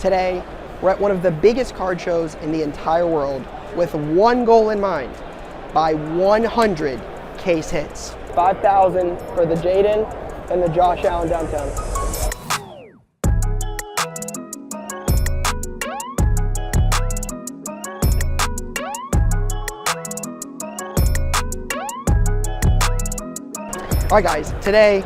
Today, we're at one of the biggest card shows in the entire world with one goal in mind: buy 100 case hits. 5,000 for the Jayden and the Josh Allen downtown. All right, guys, today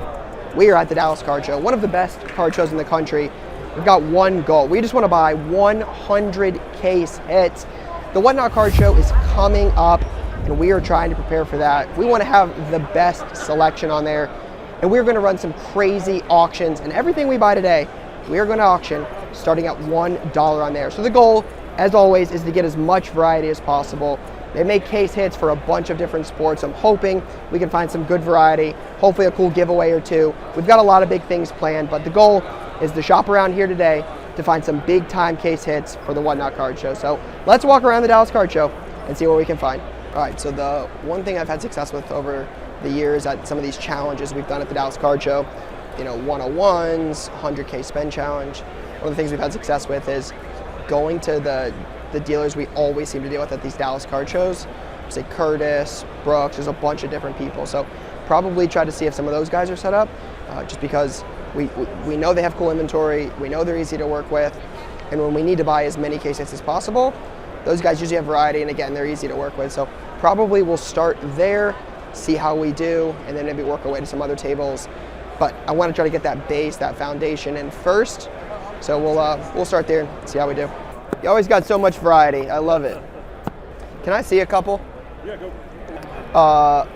we are at the Dallas Card Show, one of the best card shows in the country. We've got one goal. We just want to buy 100 case hits. The Whatnot Card Show is coming up, and we are trying to prepare for that. We want to have the best selection on there, and we're going to run some crazy auctions, and everything we buy today, we are going to auction starting at $1 on there. So the goal, as always, is to get as much variety as possible. They make case hits for a bunch of different sports. I'm hoping we can find some good variety, hopefully a cool giveaway or two. We've got a lot of big things planned, but the goal is to shop around here today to find some big time case hits for the Whatnot Card Show. So let's walk around the Dallas Card Show and see what we can find. All right, so the one thing I've had success with over the years at some of these challenges we've done at the Dallas Card Show, 101s, 100K spend challenge. One of the things we've had success with is going to the dealers we always seem to deal with at these Dallas card shows. Say Curtis, Brooks, there's a bunch of different people. So probably try to see if some of those guys are set up, just because we know they have cool inventory, we know they're easy to work with, and when we need to buy as many case hits as possible, those guys usually have variety, and again, they're easy to work with. So probably we'll start there, see how we do, and then maybe work our way to some other tables. But I want to try to get that base, that foundation in first. So we'll start there and see how we do. You always got so much variety. I love it. Can I see a couple? Yeah, go.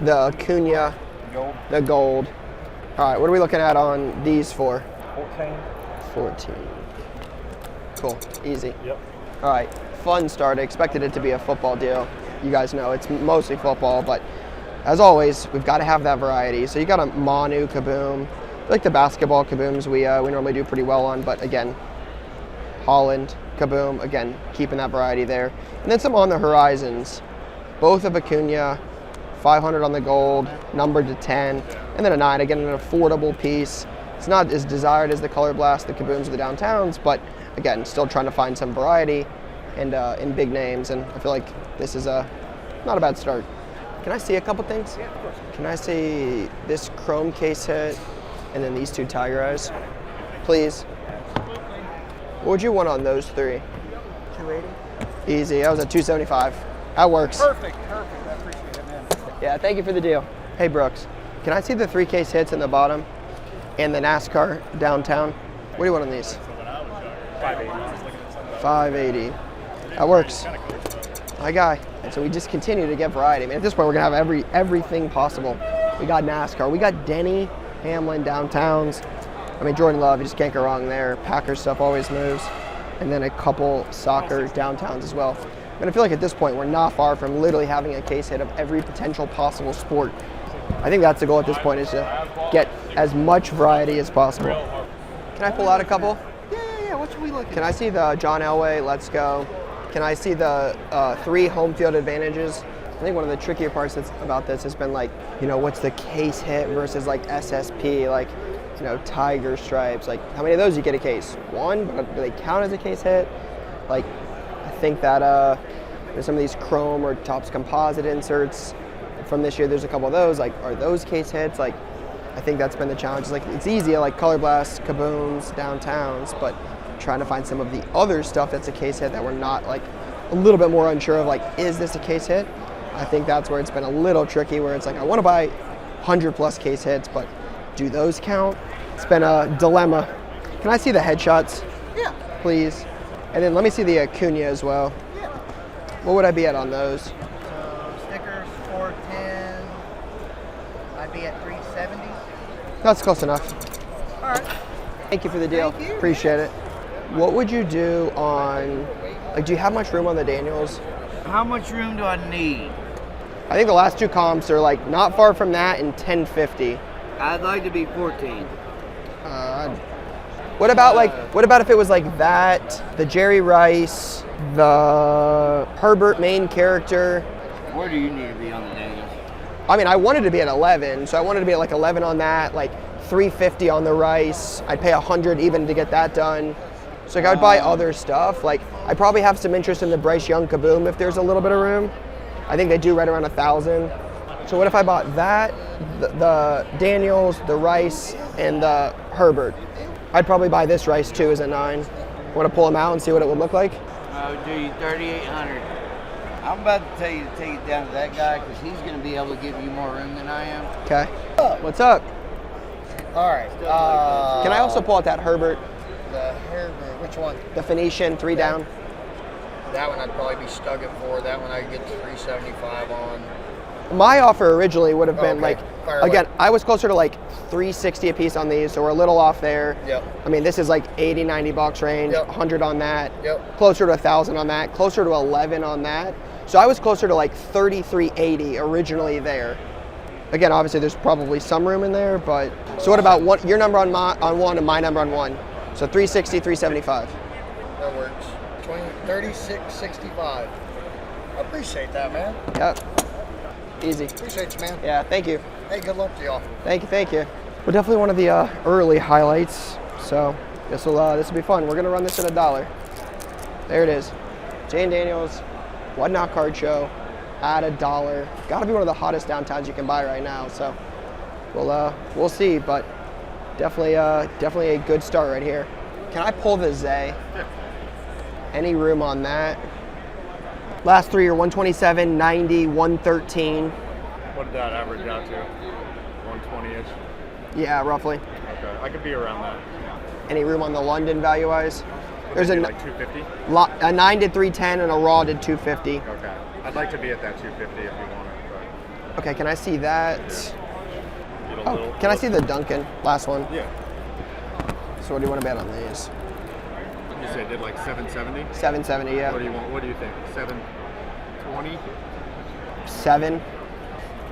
The Acuna, the gold. All right, what are we looking at on these for? 14. Cool, easy. Yep. All right, fun start. I expected it to be a football deal. You guys know it's mostly football, but as always, we've got to have that variety. So you got a Manu Kaboom. Like the basketball Kabooms we normally do pretty well on, but again, Holland Kaboom, again, keeping that variety there. And then some on the horizons, both of Acuna, 500 on the gold, numbered to 10, and then a 9, again, an affordable piece. It's not as desired as the Color Blast, the Kabooms, or the Downtowns, but again, still trying to find some variety and in big names, and I feel like this is not a bad start. Can I see a couple things? Yeah, of course. Can I see this chrome case hit, and then these two Tiger Eyes, please? What would you want on those three? 280. Easy. That was at 275. That works. Perfect. I appreciate it, man. Yeah, thank you for the deal. Hey, Brooks, can I see the 3 case hits in the bottom and the NASCAR downtown? What do you want on these? 580. That works. My guy. And so we just continue to get variety. I mean, at this point, we're gonna have everything possible. We got NASCAR. We got Denny Hamlin downtowns. I mean, Jordan Love, you just can't go wrong there. Packers stuff always moves. And then a couple soccer downtowns as well. And I feel like at this point, we're not far from literally having a case hit of every potential possible sport. I think that's the goal at this point, is to get as much variety as possible. Can I pull out a couple? Yeah. What should we look at? Can I see the John Elway, let's go? Can I see the 3 home field advantages? I think one of the trickier parts about this has been like, what's the case hit versus like SSP, like, Tiger stripes, like how many of those you get a case? 1, but do they count as a case hit? Like, I think that there's some of these chrome or Topps composite inserts from this year, there's a couple of those, like, are those case hits? Like, I think that's been the challenge. It's like, it's easy, like Color Blast, Kabooms, Downtowns, but trying to find some of the other stuff that's a case hit that we're not, like, a little bit more unsure of, like, is this a case hit? I think that's where it's been a little tricky, where it's like, I want to buy 100 plus case hits, but do those count? It's been a dilemma. Can I see the headshots? Yeah. Please. And then let me see the Acuna as well. Yeah. What would I be at on those? So stickers 410. I'd be at 370. That's close enough. All right. Thank you for the deal. Thank you. Appreciate it. What would you do on, like, do you have much room on the Daniels? How much room do I need? I think the last 2 comps are like not far from that and 1050. I'd like to be 14. What about if it was like that, the Jerry Rice, the Herbert main character? Where do you need to be on the Daniels? I mean, I wanted to be at 11, so I wanted to be at like 11 on that, like 350 on the Rice. I'd pay 100 even to get that done. So like, I'd buy other stuff. Like I probably have some interest in the Bryce Young Kaboom if there's a little bit of room. I think they do right around 1,000. So what if I bought that, the Daniels, the Rice, and the Herbert? I'd probably buy this Rice too as a 9. Want to pull them out and see what it would look like? I would do you 3,800. I'm about to tell you to take it down to that guy because he's going to be able to give you more room than I am. Okay. What's up? All right. Can I also pull out that Herbert, The Herbert, which one? the Phoenician, 3 down? That one I'd probably be stuck at 4. That one I'd get 375 on. My offer originally would have been Okay. like, Fire again, away. I was closer to like 360 a piece on these, so we're a little off there. Yep. I mean, this is like 80, 90 bucks range, Yep. 100 on that, Yep. closer to 1,000 on that, closer to 11 on that. So I was closer to like 3380 originally there. Again, obviously there's probably some room in there, but so what about one, your number on one and my number on one? So 360, 375. That works. 3665. I appreciate that, man. Yep. Easy. Appreciate you, man. Yeah, thank you. Hey, good luck to y'all. Thank you, thank you. Well, definitely one of the early highlights. So this will be fun. We're gonna run this at $1. There it is. Jayden Daniels, Whatnot Card Show at $1. Got to be one of the hottest downtowns you can buy right now. So we'll see, but definitely a good start right here. Can I pull the Zay? Any room on that? Last 3 are 127, 90, 113. What did that average out to? 120-ish? Yeah, roughly. Okay, I could be around that. Any room on the London value-wise? There's a, like 250? a 9 did 310 and a raw did 250. Okay. I'd like to be at that 250 if you want it. Okay, can I see that? Get a Oh, little, can I see the Duncan? Last one. Yeah. So what do you want to bet on these? You said did like 770? 770, yeah. What do you want? What do you think? 720?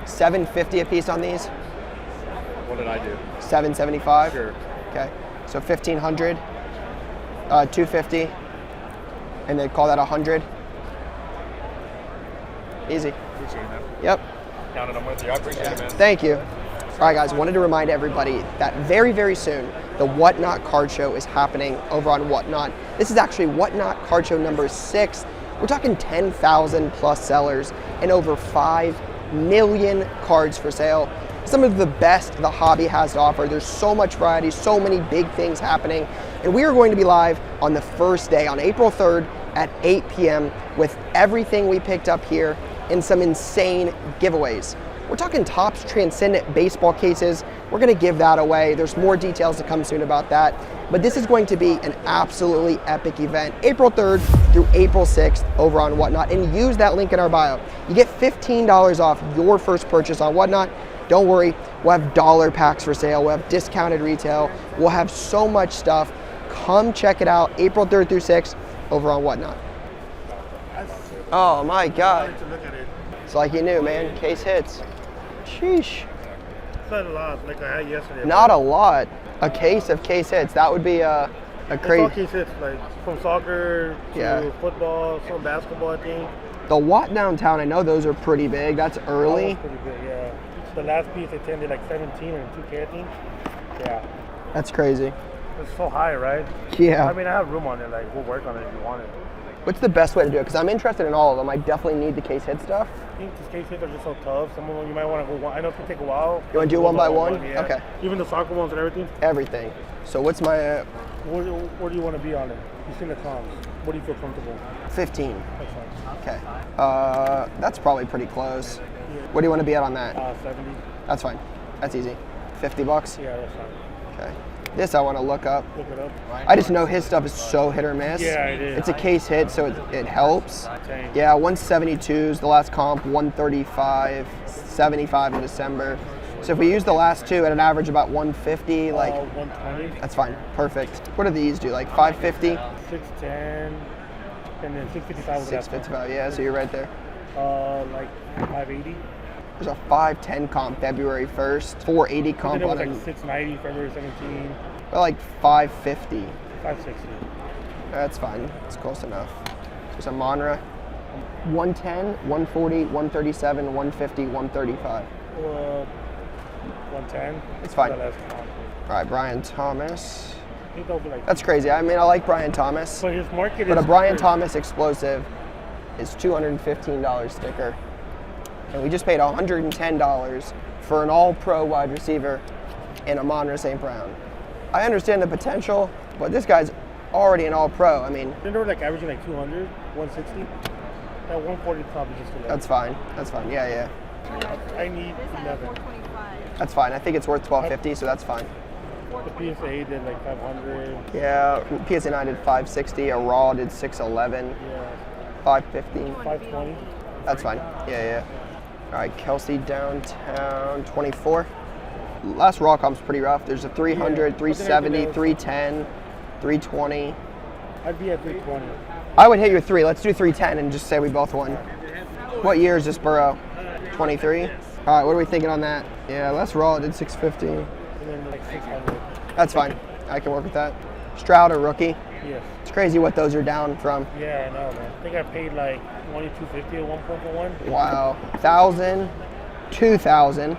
750 a piece on these? What did I do? 775? Sure. Okay, so 1,500, 250, and then call that 100. Easy. Appreciate that. Yep. Counted them with you. I appreciate it, man. Thank you. All right, guys, wanted to remind everybody that very, very soon, the Whatnot Card Show is happening over on Whatnot. This is actually Whatnot Card Show number 6. We're talking 10,000 plus sellers and over 5 million cards for sale. Some of the best the hobby has to offer. There's so much variety, so many big things happening. And we are going to be live on the first day, on April 3rd at 8 p.m. with everything we picked up here and some insane giveaways. We're talking Topps Transcendent baseball cases. We're gonna give that away. There's more details to come soon about that. But this is going to be an absolutely epic event, April 3rd through April 6th over on Whatnot. And use that link in our bio. You get $15 off your first purchase on Whatnot. Don't worry, we'll have dollar packs for sale. We'll have discounted retail. We'll have so much stuff. Come check it out, April 3rd through 6th over on Whatnot. Oh my God. To look at it. It's like you knew, man. Case hits. Sheesh. It's not a lot like I had yesterday. Not a lot. A case of case hits. That would be a It's all crazy. case hits, like from soccer to Yeah. football, some basketball, I think. The Watt downtown, I know those are pretty big. That's early. That was pretty good, yeah. The last piece, they tended like 17 or 2K, I think. Yeah. That's crazy. It's so high, right? Yeah. I mean, I have room on it. Like, we'll work on it if you want it. What's the best way to do it? Because I'm interested in all of them. I definitely need the case hit stuff. I think these case hits are just so tough. Some of them you might want to go one. I know it can take a while. You wanna do one by one? Yeah. Okay. Even the soccer ones and everything. Everything. So what's my Where do you want to be on it? You've seen the comps. What do you feel comfortable? 15? That's fine. Okay. That's probably pretty close. What do you want to be at on that? 70. That's fine. That's easy. 50 bucks? Yeah, that's fine. Okay. This I want to look up. Look it up. I just know his stuff is so hit or miss. Yeah, it is. It's a case hit, so it helps. Same. Yeah, 172s, the last comp, 135, 75 in December. So if we use the last two at an average about 150, like, 120. that's fine. Perfect. What do these do? Like 550? 610. And then 655 was the last 655, yeah, so you're right there. one. Like 580. There's a 510 comp February 1st, 480 And comp then it was on like 690 February 17. like 550. 560. That's fine. It's close enough. There's a Monra. 110, 140, 137, 150, 135. 110. It's fine. The last comp. All right, Brian Thomas. think that'll be like. That's crazy. I mean, I like Brian Thomas, But his market but is. a Brian Thomas explosive is $215 sticker. And we just paid $110 for an all-pro wide receiver in Amon-Ra St. Brown. I understand the potential, but this guy's already an all-pro. I mean, They were like averaging like 200, 160. That 140 probably just 11. that's fine. That's fine. Yeah. I need 11. That's fine. I think it's worth $12.50, so that's fine. The PSA did like 500. Yeah, PSA 9 did 560. A Raw did 611. Yeah. 550. 520. That's fine. Yeah. All right, Kelsey downtown, 24. Last Raw comp's pretty rough. There's a 300, 370, 310, 320. I'd be at 320. I would hit your 3. Let's do 310 and just say we both won. What year is this Burrow? 23? All right, what are we thinking on that? Yeah, last Raw did 650. And then like 600. That's fine. I can work with that. Stroud or rookie? Yes. It's crazy what those are down from. Yeah, I know, man. I think I paid like 2250 at one point for one. Wow. 1,000, 2,000.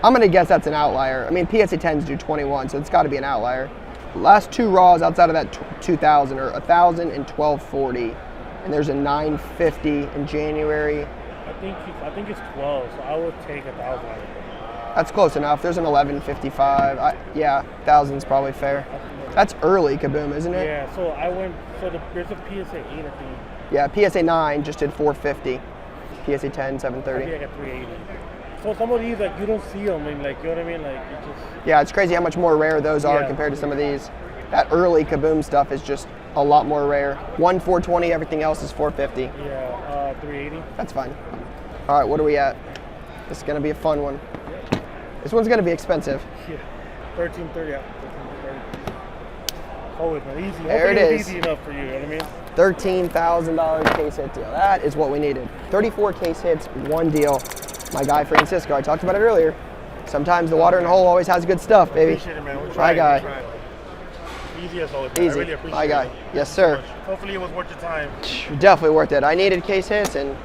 I'm going to guess that's an outlier. I mean, PSA 10s do 21, so it's got to be an outlier. Last two Raws outside of that 2,000 are 1,000 and 1,240. And there's a 950 in January. I think it's 12, so I would take 1,000. That's close enough. There's an 1155. Yeah, 1,000's probably fair. That's early Kaboom, isn't it? Yeah, so I went, there's a PSA 8, I think. Yeah, PSA 9 just did 450. PSA 10, I'd 730. be like at 380. So some of these, like, you don't see them, and like, you know what I mean? Like, it just. Yeah, it's crazy how much more rare those are Yeah. compared to some of these. That early Kaboom stuff is just a lot more rare. 420, everything else is 450. Yeah, 380. That's fine. All right, what are we at? This is gonna be a fun one. This one's gonna be expensive. Yeah. 1330, yeah. 1330. Always, man. Easy. There it Hopefully is. It's easy enough for you, you know what I mean? $13,000 case hit deal. That is what we needed. 34 case hits, one deal. My guy Francisco, I talked about it earlier. Sometimes the watering hole always has good stuff, baby. Appreciate it, man. We'll My try. guy. We'll try. Easy as always, man. Easy. I really appreciate My guy. it. Yes, sir. Hopefully it was worth your time. Definitely worth it. I needed case hits, and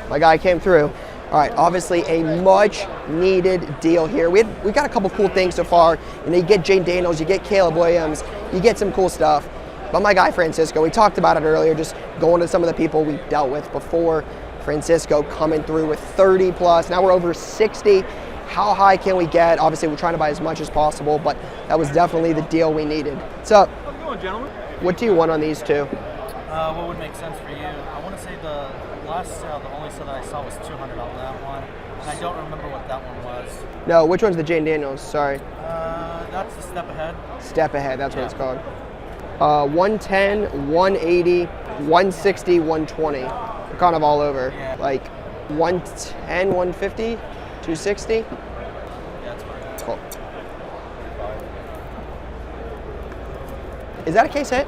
my guy came through. All right, obviously a much needed deal here. We got a couple cool things so far. You know, you get Jayden Daniels, you get Caleb Williams, you get some cool stuff. But my guy Francisco, we talked about it earlier, just going to some of the people we dealt with before. Francisco coming through with 30 plus. Now we're over 60. How high can we get? Obviously, we're trying to buy as much as possible, but that was definitely the deal we needed. What's up? How's it going, gentlemen? What do you want on these two? What would make sense for you? I want to say the last sale, the only sale that I saw was 200 on that one, and I don't remember what that one was. No, which one's the Jayden Daniels? Sorry. That's the step ahead. Step ahead, that's what it's called. 110, 180, 160, 120. They're kind of all over. Yeah. Like 110, 150, 260. Yeah, that's right. Cool. Is that a case hit?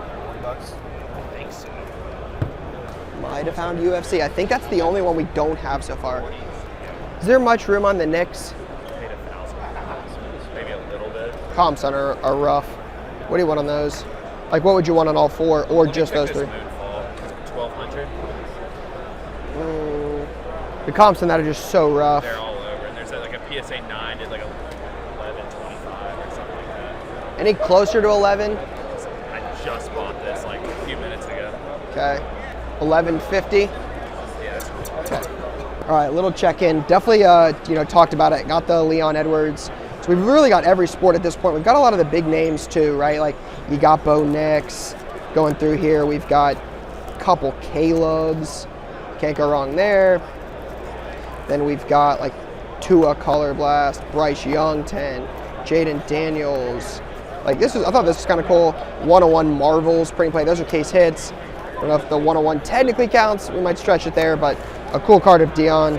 Might have found UFC. I think that's the only one we don't have so far. Is there much room on the Knicks? Maybe a little bit. Comps on are rough. What do you want on those? Like, what would you want on all four, or just those three? Moonfall, 1,200. The comps on that are just so rough. They're all over, and there's like a PSA 9 did like 1125 or something like that. Any closer to 11? I just bought this like a few minutes ago. Okay. 1150. Yeah, that's cool. Okay. All right, little check-in. Definitely, talked about it. Got the Leon Edwards. So we've really got every sport at this point. We've got a lot of the big names too, right? Like you got Bo Nix going through here. We've got a couple Caleb's. Can't go wrong there. Then we've got like Tua Color Blast, Bryce Young 10, Jayden Daniels. I thought this was kind of cool. 101 Marvels, print play. Those are case hits. I don't know if the 101 technically counts. We might stretch it there, but a cool card of Dion.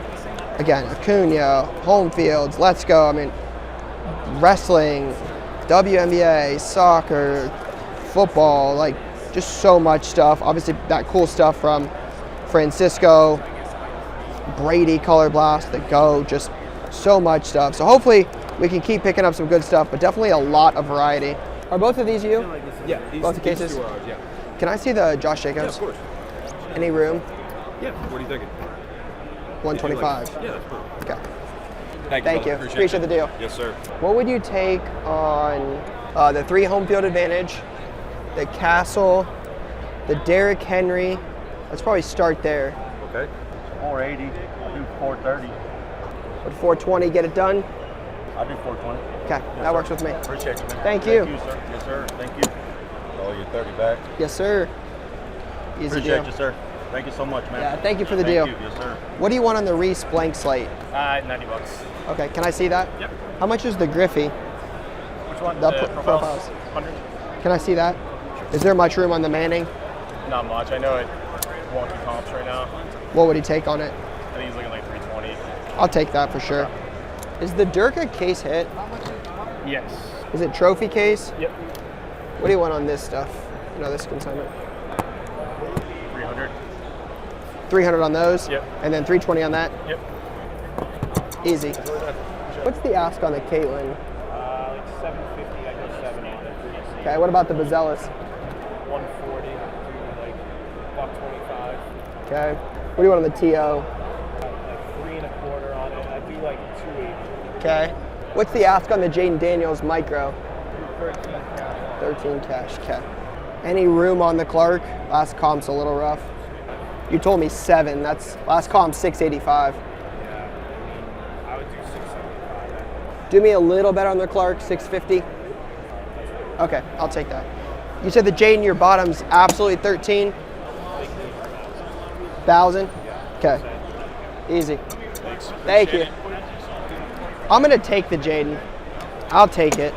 Again, Acuna, home fields, let's go. I mean, wrestling, WNBA, soccer, football, like just so much stuff. Obviously, that cool stuff from Francisco, Brady, Color Blast, the Go, just so much stuff. So hopefully we can keep picking up some good stuff, but definitely a lot of variety. Are both of these you? Yeah, Both the cases? These two are, yeah. Can I see the Josh Yeah, Jacobs? of course. Any room? Yeah, what are you thinking? 125. Yeah, that's perfect. Okay. Thank Thank you. brother. Appreciate the deal. Yes, sir. What would you take on the 3 home field advantage, the Castle, the Derrick Henry. Let's probably start there. Okay. 480. I do 430. Would 420 get it done? I do 420. Okay, that works with me. Appreciate you, man. Thank you. Thank you, sir. Yes, sir. Thank you. Oh, you're 30 back. Yes, sir. Easy Appreciate deal. you, sir. Thank you so much, man. Yeah, thank you for the deal. Thank you. Yes, sir. What do you want on the Reese blank slate? $90. Okay, can I see that? Yep. How much is the Griffey? Which one? The The profiles. 100. Can I see that? Is there much room on the Manning? Not much. I know it wonky comps right now. What would he take on it? I think he's looking like 320. I'll take that for sure. Is the Dirk a case hit? Yes. Is it trophy case? Yep. What do you want on this stuff? You know, this consignment. 300. 300 on those? Yep. And then 320 on that? Yep. Easy. What's the ask on the Caitlin? Like 750. I go 7 on it. Okay, what about the Bazelis? 140. Like $125. Okay. What do you want on the TO? Like 3 1/4 on it. I do like 280. Okay. What's the ask on the Jayden Daniels micro? 13 cash. 13 cash. Okay. Any room on the Clark? Last comp's a little rough. You told me 7. That's last comp 685. Yeah. I would do 675. Do me a little better on the Clark, 650. Okay, I'll take that. You said the Jayden, your bottom's absolutely 13. 1,000. Okay. Easy. Thank you. I'm gonna take the Jayden. I'll take it.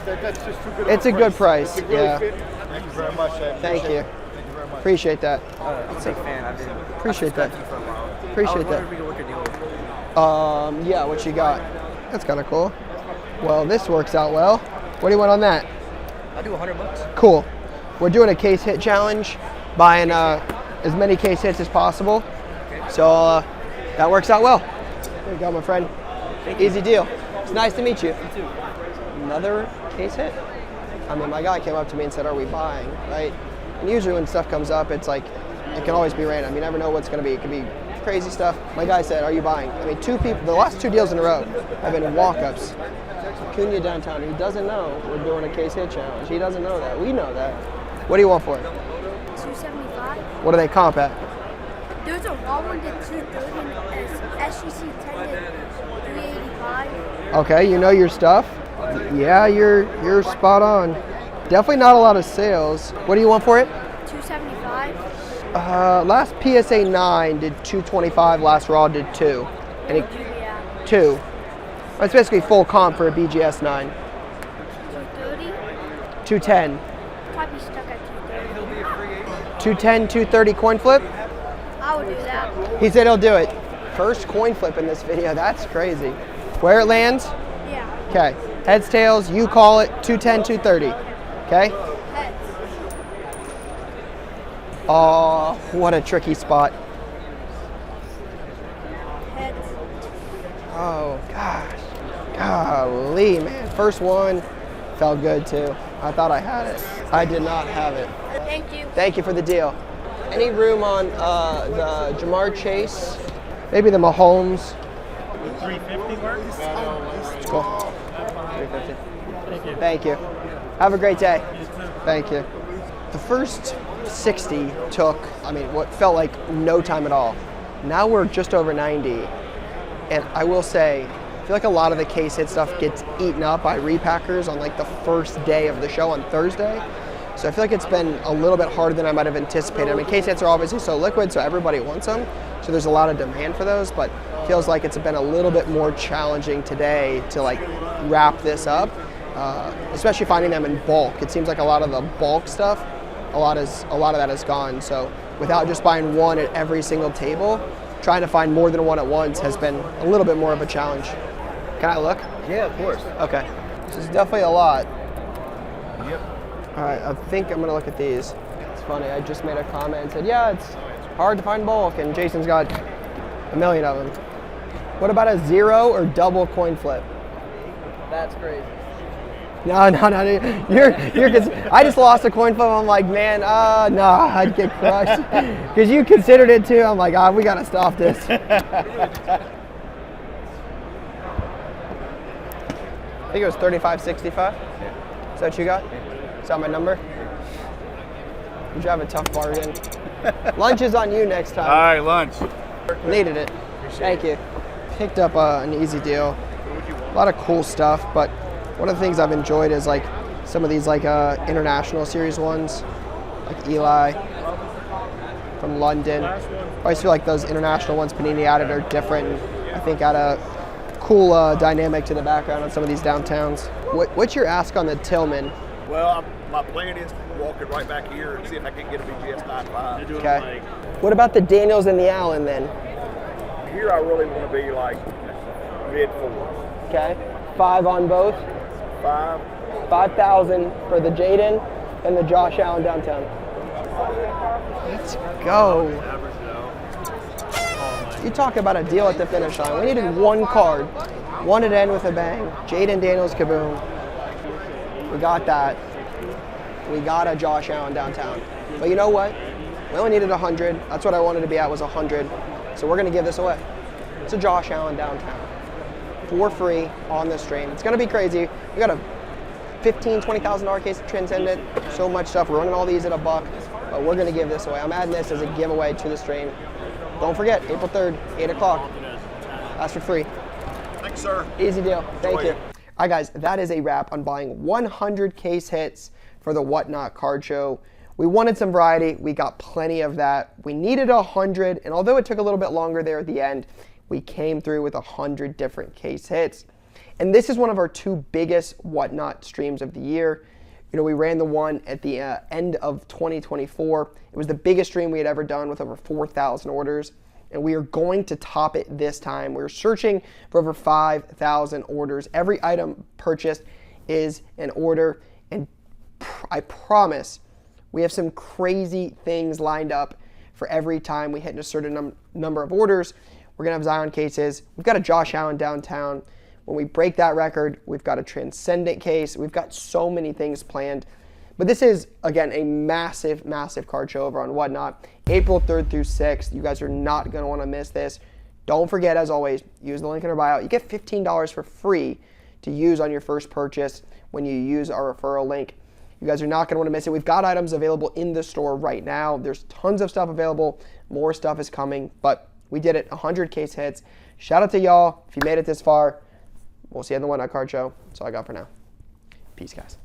That's just too good. It's a good price. Yeah. Thank you very much. Thank you. Thank you very much. Appreciate that. I'm a big fan. I've been Appreciate that. for a while. Appreciate I was that. wondering if we could work a deal with you. Yeah, what you got? That's kind of cool. Well, this works out well. What do you want on that? I do $100. Cool. We're doing a case hit challenge, buying as many case hits as possible. So that works out well. There you go, my friend. Easy deal. It's nice to meet you. You too. Another case hit? I mean, my guy came up to me and said, "Are we buying?" Right? And usually when stuff comes up, it's like, it can always be random. You never know what's going to be. It could be crazy stuff. My guy said, "Are you buying?" I mean, 2 people, the last 2 deals in a row have been walk-ups. Cunha downtown, he doesn't know we're doing a case hit challenge. He doesn't know that. We know that. What do you want for it? 275. What do they comp at? There's a raw one to 230 as SGC 10 to 385. Okay, you know your stuff. Yeah, you're spot on. Definitely not a lot of sales. What do you want for it? 275. Last PSA 9 did 225. Last Raw did 2. And it, Yeah. 2. That's basically full comp for a BGS 9. 230. 210. Probably stuck at 230. 210, 230 coin flip. I would do that. He said he'll do it. First coin flip in this video. That's crazy. Where it lands? Yeah. Okay. Heads, tails, you call it 210, 230. Okay? Heads. Oh, what a tricky spot. Heads. Oh, gosh. Golly, man. First one felt good, too. I thought I had it. I did not have it. Thank you. Thank you for the deal. Any room on the Jamar Chase? Maybe the Mahomes? 350 works? Cool. 350. Thank you. Have a great day. Thank you. The first 60 took, I mean, what felt like no time at all. Now we're just over 90. And I will say, I feel like a lot of the case hit stuff gets eaten up by repackers on like the first day of the show on Thursday. So I feel like it's been a little bit harder than I might have anticipated. I mean, case hits are obviously so liquid, so everybody wants them. So there's a lot of demand for those, but feels like it's been a little bit more challenging today to like wrap this up, especially finding them in bulk. It seems like a lot of the bulk stuff, a lot of that is gone. So without just buying one at every single table, trying to find more than one at once has been a little bit more of a challenge. Can I look? Yeah, of course. Okay. This is definitely a lot. Yep. All right, I think I'm gonna look at these. It's funny, I just made a comment and said, yeah, it's hard to find bulk, and Jason's got a million of them. What about a 0 or double coin flip? That's crazy. No, I just lost a coin flip. I'm like, man, no, I'd get crushed. Because you considered it too. I'm like, we gotta stop this. I think it was 35.65. Is that what you got? Is that my number? You drive a tough bargain. Lunch is on you next time. All right, lunch. Needed it. Thank you. Picked up an easy deal. A lot of cool stuff, but one of the things I've enjoyed is like some of these like international series ones, like Eli from London. I always feel like those international ones Panini added are different, and I think add a cool dynamic to the background on some of these downtowns. What's your ask on the Tillman? Well, my plan is to walk it right back here and see if I can get a BGS 95. Okay. What about the Daniels and the Allen then? Here I really want to be like mid fours. Okay. 5 on both. 5. 5,000 for the Jayden and the Josh Allen downtown. Let's go. You talk about a deal at the finish line. We needed one card. Wanted to end with a bang. Jayden Daniels Kaboom. We got that. We got a Josh Allen downtown. But you know what? We only needed 100. That's what I wanted to be at, was 100. So we're going to give this away. It's a Josh Allen downtown. For free on the stream. It's going to be crazy. We got a $15,000, $20,000 case of Transcendent. So much stuff. We're running all these at $1. But we're going to give this away. I'm adding this as a giveaway to the stream. Don't forget, April 3rd, 8 o'clock. That's for free. Thanks, sir. Easy deal. Thank Enjoy you. All right, guys, that is a wrap on buying 100 case hits for the Whatnot card show. We wanted some variety. We got plenty of that. We needed 100, and although it took a little bit longer there at the end, we came through with 100 different case hits. And this is one of our 2 biggest Whatnot streams of the year. You know, we ran the one at the end of 2024. It was the biggest stream we had ever done with over 4,000 orders. And we are going to top it this time. We're searching for over 5,000 orders. Every item purchased is an order. And I promise we have some crazy things lined up for every time we hit a certain number of orders. We're going to have Zion cases. We've got a Josh Allen downtown. When we break that record, we've got a Transcendent case. We've got so many things planned. But this is, again, a massive, massive card show over on Whatnot. April 3rd through 6th. You guys are not going to want to miss this. Don't forget, as always, use the link in our bio. You get $15 for free to use on your first purchase when you use our referral link. You guys are not going to want to miss it. We've got items available in the store right now. There's tons of stuff available. More stuff is coming, but we did it. 100 case hits. Shout out to y'all if you made it this far. We'll see you on the Whatnot card show. That's all I got for now. Peace, guys.